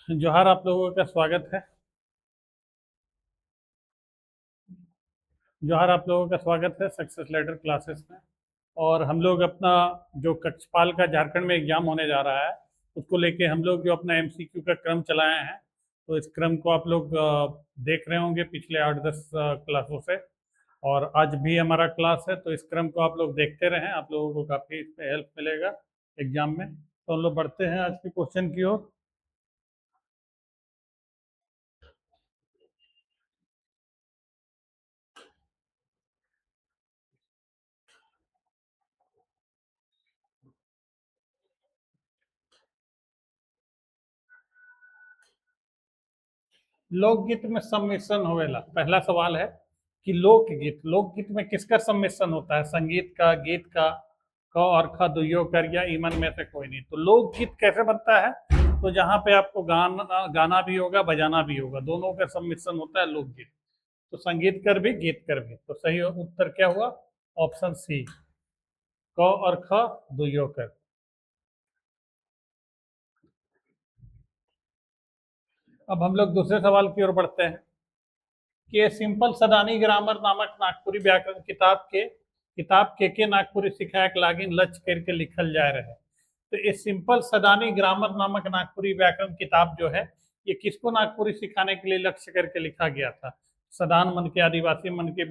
जोहार, आप लोगों का स्वागत है। जोहार, आप लोगों का स्वागत है सक्सेस लेटर क्लासेस में। और हम लोग अपना जो कक्षपाल का झारखंड में एग्जाम होने जा रहा है, उसको लेके हम लोग जो अपना एमसीक्यू का क्रम चलाए हैं, तो इस क्रम को आप लोग देख रहे होंगे पिछले 8-10 क्लासों से। और आज भी हमारा क्लास है, तो इस क्रम को आप लोग देखते रहें, आप लोगों को काफ़ी इसमें हेल्प मिलेगा एग्जाम में। तो हम लोग बढ़ते हैं आज के क्वेश्चन की ओर। लोकगीत में सम्मिश्रण होवेला, पहला सवाल है कि लोकगीत लोकगीत में किसका सम्मिश्रण होता है, संगीत का, गीत का, क और ख दुइयो कर या ईमन में से कोई नहीं। तो लोकगीत कैसे बनता है? तो जहाँ पे आपको गाना गाना भी होगा, बजाना भी होगा, दोनों का सम्मिश्रण होता है लोकगीत। तो संगीत कर भी, गीत कर भी। तो सही उत्तर क्या हुआ? ऑप्शन सी, क और ख दुइयो कर। अब हम लोग दूसरे सवाल की ओर बढ़ते हैं कि सिंपल सदानी ग्रामर नामक नागपुरी व्याकरण किताब के नागपुरी सिखायक लागिन लक्ष्य करके लिखल जा रहे हैं। तो ये सिंपल सदानी ग्रामर नामक नागपुरी व्याकरण किताब जो है, ये किसको नागपुरी सिखाने के लिए लक्ष्य करके लिखा गया था? सदान मन के, आदिवासी मन के,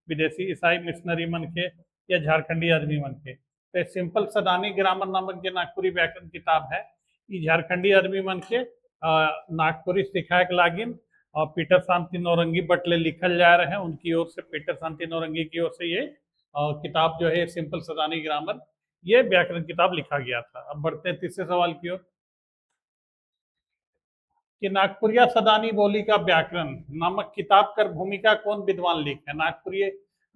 विदेशी ईसाई मिशनरी मन के, या झारखंडी आदमी मन के? तो सिंपल सदानी ग्रामर नामक जो नागपुरी व्याकरण किताब है, ये झारखंडी आदमी मन के नागपुरी सिखायक लागिन और पीटर शांति नौरंगी बटले लिखल जा रहे हैं। उनकी ओर से, पीटर शांति नौरंगी की ओर से ये किताब जो है सिंपल सदानी ग्रामर, ये व्याकरण किताब लिखा गया था। अब बढ़ते हैं तीसरे सवाल की ओर कि नागपुरिया सदानी बोली का व्याकरण नामक किताब कर भूमिका कौन विद्वान लिखे?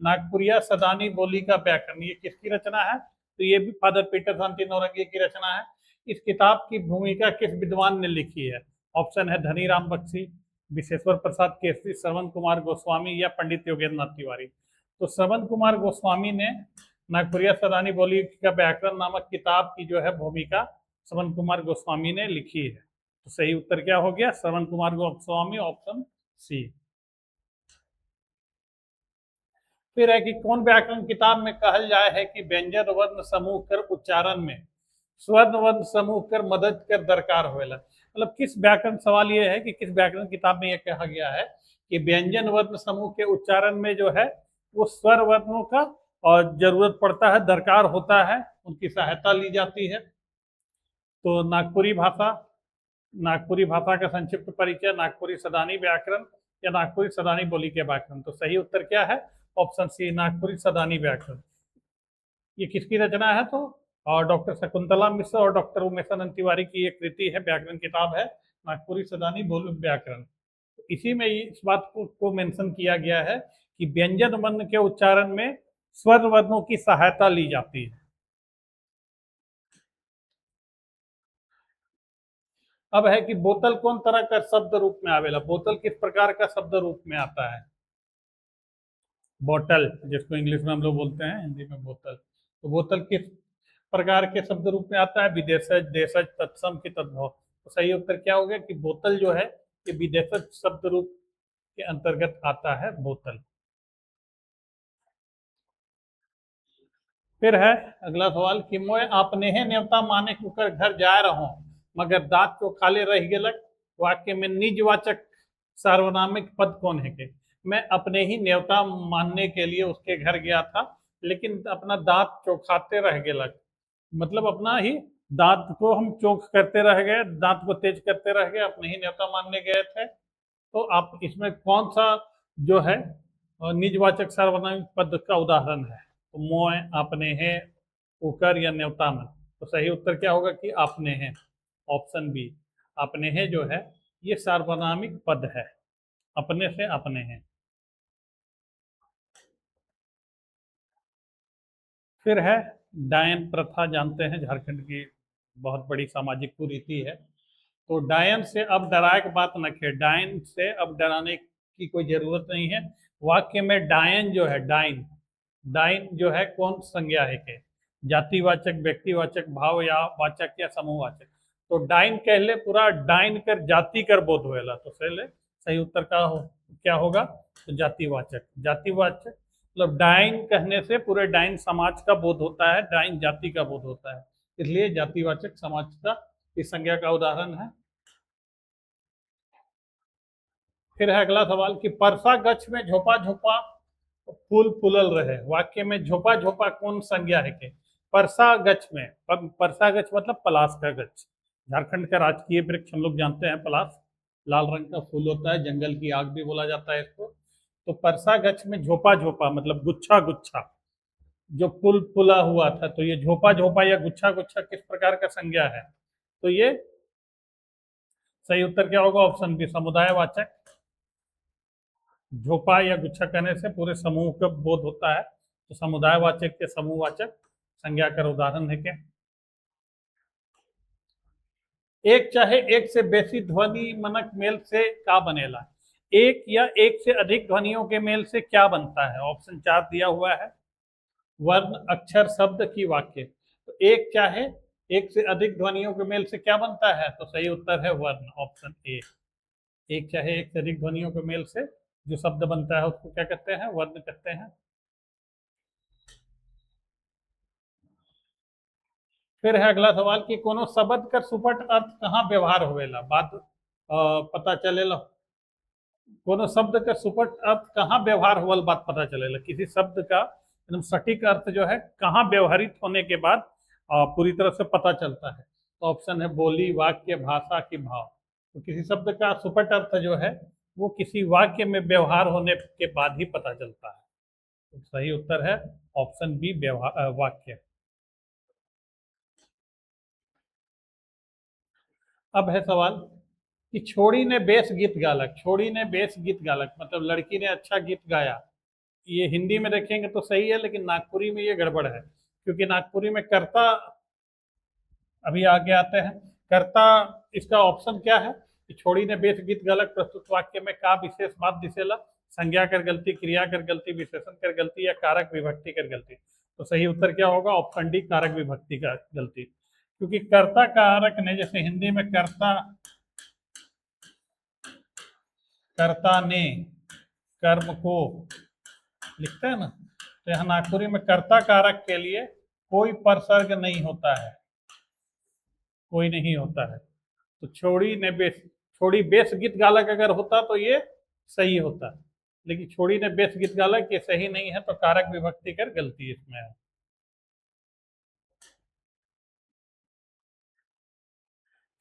नागपुरिया सदानी बोली का व्याकरण ये किसकी रचना है? तो ये भी फादर पीटर शांति नौरंगी की रचना है। इस किताब की भूमिका किस विद्वान ने लिखी है? ऑप्शन है धनीराम बख्शी, विशेश्वर प्रसाद केसरी, श्रवण कुमार गोस्वामी, या पंडित योगेंद्र नाथ तिवारी। तो श्रवण कुमार गोस्वामी ने नागपुरिया सदानी बोली का व्याकरण नामक किताब की जो है भूमिका श्रवण कुमार गोस्वामी ने लिखी है। तो सही उत्तर क्या हो गया? Shravan Kumar Goswami, option C. फिर है कि कौन व्याकरण किताब में कहल जाए है कि व्यंजन वर्ण समूह कर उच्चारण में स्वर्ण वर्ण समूह कर मदद कर दरकार होएला? मतलब किस व्याकरण, सवाल ये है कि किस व्याकरण किताब में यह कहा गया है कि व्यंजन वर्ण समूह के उच्चारण में जो है वो स्वर वर्णों का और जरूरत पड़ता है, दरकार होता है, उनकी सहायता ली जाती है। तो नागपुरी भाषा का संक्षिप्त परिचय, नागपुरी सदानी व्याकरण, या नागपुरी सदानी बोली के व्याकरण? तो सही उत्तर क्या है? ऑप्शन सी, नागपुरी सदानी व्याकरण। ये किसकी रचना है? तो और डॉक्टर शकुंतला मिश्र और डॉक्टर उमेशानंद तिवारी की एक कृति है, व्याकरण किताब है नागपुरी सदानी बोल व्याकरण। इसी में इस बात को मेंशन किया गया है कि व्यंजन वर्ण के उच्चारण में स्वर वर्णों की सहायता ली जाती है। अब है कि बोतल कौन तरह का शब्द रूप में आवेला? बोतल किस प्रकार का शब्द रूप में आता है? बोतल, जिसको इंग्लिश में हम लोग बोलते हैं, हिंदी में बोतल। तो बोतल किस प्रकार के शब्द रूप में आता है? विदेशज, देशज, तत्सम की तद्भव। तो सही उत्तर क्या हो गया कि बोतल जो है ये विदेशज शब्द रूप के अंतर्गत आता है, बोतल। फिर है अगला सवाल कि मोए आपने है न्योता माने कुकर घर जा रहो मगर दांत को खाले रह गेलक, वाक्य में निजवाचक सार्वनामिक पद कौन है के? मैं अपने ही न्योता मानने के लिए उसके घर गया था, लेकिन अपना दांत चौखाते रह गेलक। मतलब अपना ही दांत को हम चोख करते रह गए, दांत को तेज करते रह गए, अपने ही न्योता मानने गए थे। तो आप इसमें कौन सा जो है निजवाचक सार्वनामिक पद का उदाहरण है? तो मोय, आपने हैं, उकर, या न्योता में? तो सही उत्तर क्या होगा कि आपने हैं, ऑप्शन बी। अपने हैं जो है ये सार्वनामिक पद है, अपने से अपने हैं। फिर है डायन प्रथा, जानते हैं झारखंड की बहुत बड़ी सामाजिक कुरीति है। तो डायन से अब डराए की बात न खे, डायन से अब डराने की कोई जरूरत नहीं है। वाक्य में डायन जो है, डाइन डाइन जो है कौन संज्ञा है के? जातिवाचक, व्यक्तिवाचक, भाव या वाचक, या समूहवाचक? तो डाइन कह ले पूरा डाइन कर जाति कर बोध होएला, तो सही उत्तर का क्या होगा, तो जातिवाचक। जातिवाचक मतलब डाइन कहने से पूरे डाइन समाज का बोध होता है, डाइन जाति का बोध होता है, इसलिए जातिवाचक समाजता इस संज्ञा का उदाहरण है। फिर है अगला सवाल कि परसा गच्छ में झोपा झोपा फूल फूलल रहे, वाक्य में झोपा झोपा कौन संज्ञा है के, परसा गच्छ में, परसा गच्छ मतलब पलाश का गच्छ, झारखंड का राजकीय वृक्ष हम लोग जानते हैं पलाश, लाल रंग का फूल होता है, जंगल की आग भी बोला जाता है इसको। तो परसा गच्छ में झोपा झोपा मतलब गुच्छा गुच्छा जो फूल फूला हुआ था, तो ये झोपा झोपा या गुच्छा गुच्छा किस प्रकार का संज्ञा है, तो ये सही उत्तर क्या होगा, ऑप्शन बी समुदायवाचक। झोपा या गुच्छा कहने से पूरे समूह का बोध होता है, तो समुदायवाचक के समूहवाचक संज्ञा का उदाहरण है क्या। एक चाहे एक से बेसी ध्वनि मनक मेल से का बनेला, एक या एक से अधिक ध्वनियों के मेल से क्या बनता है, ऑप्शन 4 दिया हुआ है, वर्ण अक्षर शब्द की वाक्य। तो एक चाहे एक से अधिक ध्वनियों के मेल से क्या बनता है, तो सही उत्तर है वर्ण, ऑप्शन ए। एक चाहे एक से अधिक ध्वनियों के मेल से जो शब्द बनता है उसको क्या कहते हैं, वर्ण कहते हैं। फिर है अगला सवाल कि कोनो शब्द का सुपट अर्थ कहाँ व्यवहार होवेला, बात पता चलेला, कोनो शब्द का सुपट अर्थ कहाँ व्यवहार होवल बात पता चलेला, किसी शब्द का एकदम सटीक अर्थ जो है कहाँ व्यवहारित होने के बाद पूरी तरह से पता चलता है, तो ऑप्शन है बोली, वाक्य, भाषा की भाव। तो किसी शब्द का सुपट अर्थ जो है वो किसी वाक्य में व्यवहार होने के बाद ही पता चलता है, तो सही उत्तर है ऑप्शन बी व्यवहार वाक्य। अब है सवाल कि छोड़ी ने बेस गीत गालक, छोड़ी ने बेस गीत गालक मतलब लड़की ने अच्छा गीत गाया, ये हिंदी में देखेंगे तो सही है, लेकिन नागपुरी में ये गड़बड़ है, क्योंकि नागपुरी में कर्ता, अभी आगे आते हैं, कर्ता इसका ऑप्शन क्या है कि छोड़ी ने बेस गीत गालक प्रस्तुत वाक्य में का विशेष बात दिसेला, संज्ञा कर गलती, क्रिया कर गलती, विशेषण कर गलती या कारक विभक्ति कर गलती, तो सही उत्तर क्या होगा, ऑप्शन डी कारक विभक्ति का गलती, क्योंकि कर्ता कारक ने, जैसे हिंदी में कर्ता, कर्ता ने कर्म को लिखते हैं ना, तो यहाँ नागपुरी में कर्ता कारक के लिए कोई परसर्ग नहीं होता है, कोई नहीं होता है, तो छोड़ी ने बेस, छोड़ी बेस गीत गालक अगर होता तो ये सही होता, लेकिन छोड़ी ने बेस गीत गालक ये सही नहीं है, तो कारक विभक्ति कर गलती इसमें है।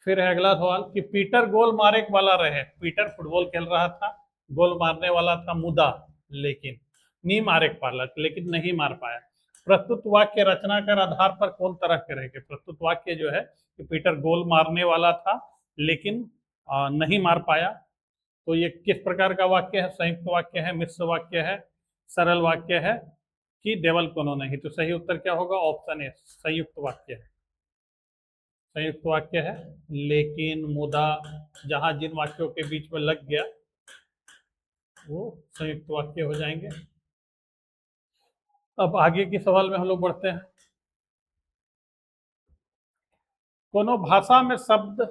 फिर है अगला सवाल कि पीटर गोल मारे वाला रहे, पीटर फुटबॉल खेल रहा था, गोल मारने वाला था मुदा, लेकिन नहीं मारे पाला, लेकिन नहीं मार पाया, प्रस्तुत वाक्य रचना कर आधार पर कौन तरह के रहेंगे, प्रस्तुत वाक्य जो है कि पीटर गोल मारने वाला था लेकिन नहीं मार पाया, तो ये किस प्रकार का वाक्य है, संयुक्त वाक्य है, मिश्र वाक्य है, सरल वाक्य है कि देवल कोनो नहीं, तो सही उत्तर क्या होगा, ऑप्शन ए संयुक्त वाक्य है, संयुक्त वाक्य है, लेकिन मुदा जहां जिन वाक्यों के बीच में लग गया वो संयुक्त वाक्य हो जाएंगे। अब आगे के सवाल में हम लोग बढ़ते हैं, कोनो भाषा में शब्द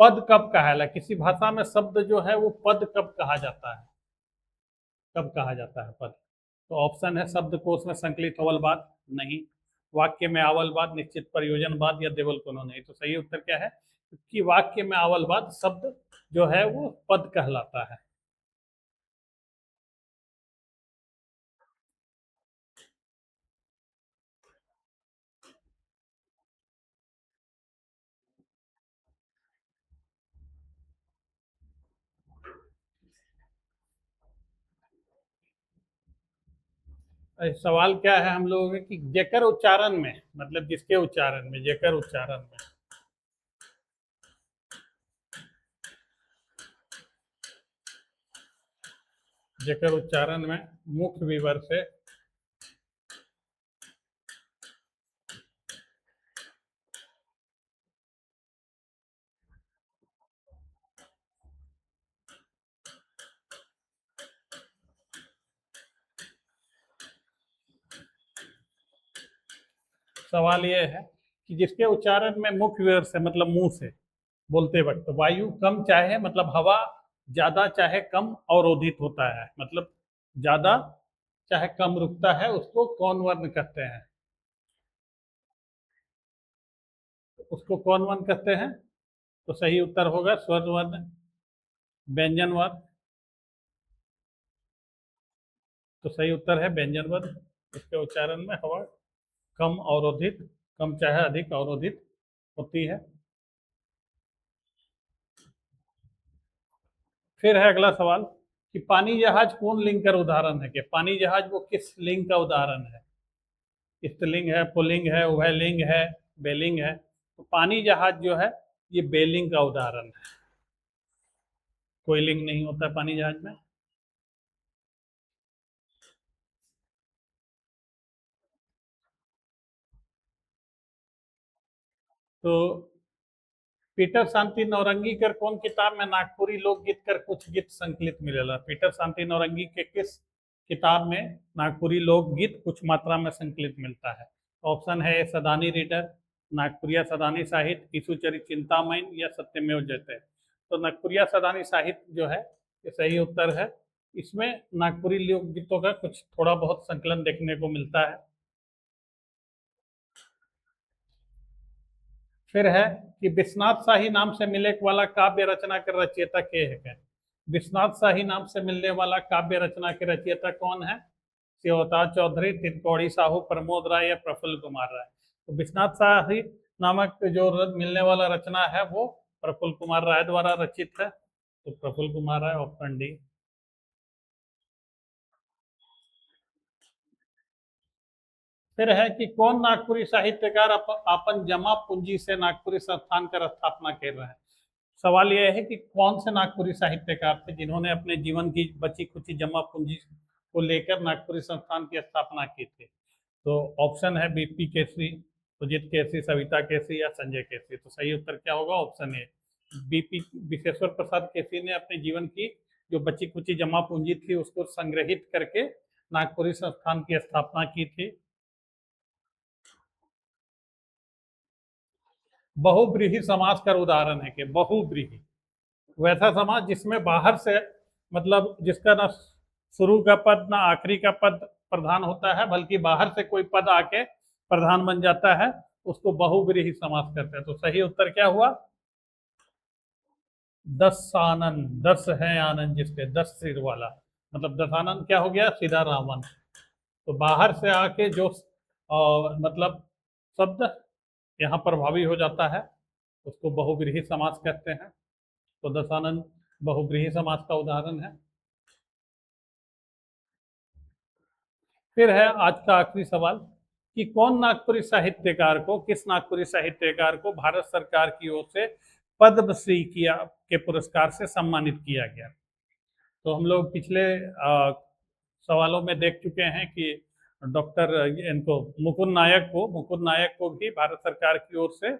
पद कब कहा, किसी भाषा में शब्द जो है वो पद कब कहा जाता है, कब कहा जाता है पद, तो ऑप्शन है शब्दकोश में संकलित होवल बाद, नहीं, वाक्य में आवल बाद, निश्चित प्रयोजन बाद या देवल कोनो नहीं, तो सही उत्तर क्या है कि वाक्य में आवल बाद शब्द जो है वो पद कहलाता है। सवाल क्या है हम लोगों के कि जेकर उच्चारण में, मतलब जिसके उच्चारण में, जेकर उच्चारण में, जेकर उच्चारण में मुख्य विवर से सवाल ये है कि जिसके उच्चारण में मुख विवर से मतलब मुंह से बोलते वक्त वायु कम चाहे मतलब हवा ज्यादा चाहे कम अवरोधित होता है, मतलब ज्यादा चाहे कम रुकता है, उसको कौन वर्ण कहते हैं? उसको कौन वर्ण कहते हैं? तो सही उत्तर होगा स्वर वर्ण, व्यंजन वर्ण। तो सही उत्तर है व्यंजन वर्ण। इसके उच्चारण में हवा कम अवरोधित, कम चाहे अधिक अवरोधित होती है। फिर है अगला सवाल कि पानी जहाज कौन लिंग का उदाहरण है? कि पानी जहाज वो किस लिंग का उदाहरण है? स्त्रीलिंग है, पुल्लिंग है, उभयलिंग है, बेलिंग है? तो पानी जहाज जो है ये बेलिंग का उदाहरण है। कोई लिंग नहीं होता पानी जहाज में। तो पीटर शांति नौरंगी कर कौन किताब में नागपुरी लोकगीत कर कुछ गीत संकलित मिलेला? पीटर शांति नौरंगी के किस किताब में नागपुरी लोकगीत कुछ मात्रा में संकलित मिलता है? ऑप्शन है ए सदानी रीडर, नागपुरिया सदानी साहित्य, ईसुचरी चिंतामणि या सत्यमेव जयते। तो नागपुरिया सदानी साहित्य जो है ये सही उत्तर है। इसमें नागपुरी लोकगीतों का कुछ थोड़ा बहुत संकलन देखने को मिलता है। फिर है कि विश्वनाथ शाही नाम से मिले वाला काव्य रचना के रचयिता के है? विश्वनाथ शाही नाम से मिलने वाला काव्य रचना के रचयिता कौन है? शिवताज चौधरी, तिनकौड़ी साहू, प्रमोद राय या प्रफुल्ल कुमार राय? तो विश्वनाथ शाही नामक जो मिलने वाला रचना है वो प्रफुल्ल कुमार राय द्वारा रचित है। तो प्रफुल्ल कुमार राय, ऑप्शन डी। फिर है कि कौन नागपुरी साहित्यकार अपन जमा पूंजी से नागपुरी संस्थान का स्थापना कर रहे हैं? सवाल यह है कि कौन से नागपुरी साहित्यकार थे जिन्होंने अपने जीवन की बची खुची जमा पूंजी को लेकर नागपुरी संस्थान की स्थापना की थी? तो ऑप्शन है बीपी केसरी, सुजीत केसरी, सविता केसरी या संजय केसरी। तो सही उत्तर क्या होगा? ऑप्शन ए, बीपी विश्वेश्वर प्रसाद केसरी ने अपने जीवन की जो बची खुची जमा पूंजी थी उसको संग्रहित करके नागपुरी संस्थान की स्थापना की थी। बहुब्रीही समाज का उदाहरण है कि बहुब्रीही वैसा समाज जिसमें बाहर से मतलब जिसका ना शुरू का पद ना आखिरी का पद प्रधान होता है, बल्कि बाहर से कोई पद आके प्रधान बन जाता है, उसको बहुब्रीही समास कहते हैं। तो सही उत्तर क्या हुआ? दस आनंद, दस है आनंद जिसके, दस सिर वाला, मतलब दशानंद क्या हो गया? सीधा रावण। तो बाहर से आके जो मतलब शब्द यहाँ प्रभावी हो जाता है उसको बहुब्रीही समास कहते हैं। तो दशानंद बहुब्रीही समास का उदाहरण है। फिर है आज का आखिरी सवाल कि कौन नागपुरी साहित्यकार को, किस नागपुरी साहित्यकार को भारत सरकार की ओर से पद्मश्री किया के पुरस्कार से सम्मानित किया गया? तो हम लोग पिछले सवालों में देख चुके हैं कि डॉक्टर इनको मुकुंद नायक को भी भारत सरकार की ओर से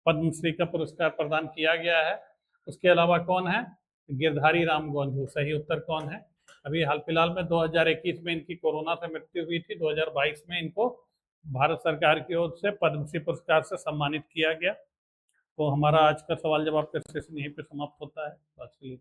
पद्मश्री का पुरस्कार प्रदान किया गया है। उसके अलावा कौन है? गिरधारी राम गोंझू। सही उत्तर कौन है? अभी हाल फिलहाल में 2021 में इनकी कोरोना से मृत्यु हुई थी, 2022 में इनको भारत सरकार की ओर से पद्मश्री पुरस्कार से सम्मानित किया गया। तो हमारा आज का सवाल जवाब का सेशन यहीं पे समाप्त होता है। तो आज के लिए